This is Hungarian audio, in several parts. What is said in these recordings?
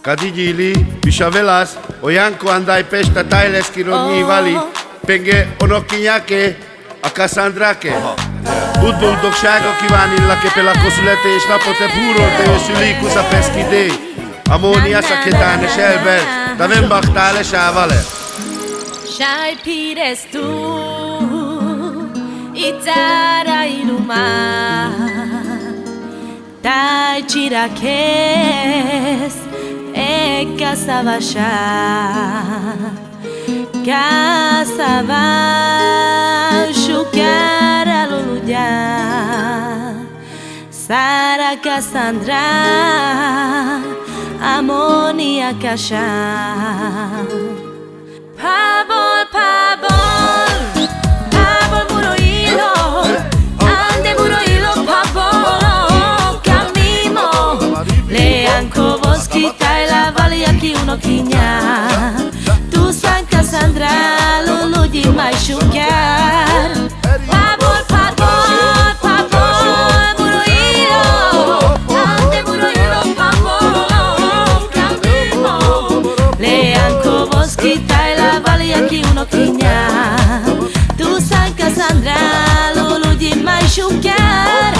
Cadigili, Pishavelas, Oyanko andai pesta tailes kironi vali, penge onokkinyake, a Cassandrake. Boldogsága kívánillak per la consulete és napote púrolte őszülik a peszkidé. Ammónia szaketán és elber, de nem baktál és ávale. Shai pires tu, itara iluma, tai chirakes, e kasavasha, shukara luluja, Sara Cassandra, Ammonia kasha. Pabol, puro hilo, ande puro hilo, pabol, camimo. Leanco Bosquita e la valle aquí uno quiña. Tu San Cassandra, lulu di mai sciucchiar. Pabol, puro hilo, ande puro hilo, pabol, camimo. Leanco Bosquita aquí uno quiña. Tu San Cassandra, lulu di mai sciucchiar.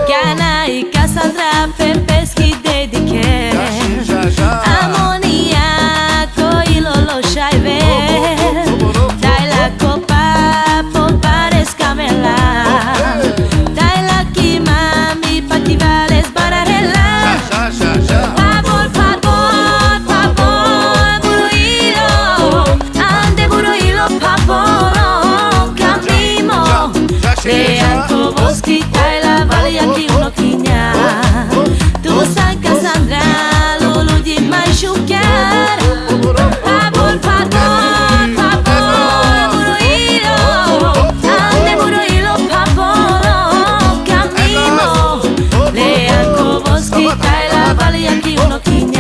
Chiana e Cassandra per peschi dediche. Ammoniaco, ilo lo sai ver. Dai la copa, pompare scamella. Dai la chi mami, pati vale sbararella. Leanco Bosquita e la valle aquí uno quiña. Tu San Cassandra, lulu di mai sciucchiar. Pabol, puro hilo, ande puro hilo, pabol, camino. Leanco Bosquita e la valle aquí uno quiña.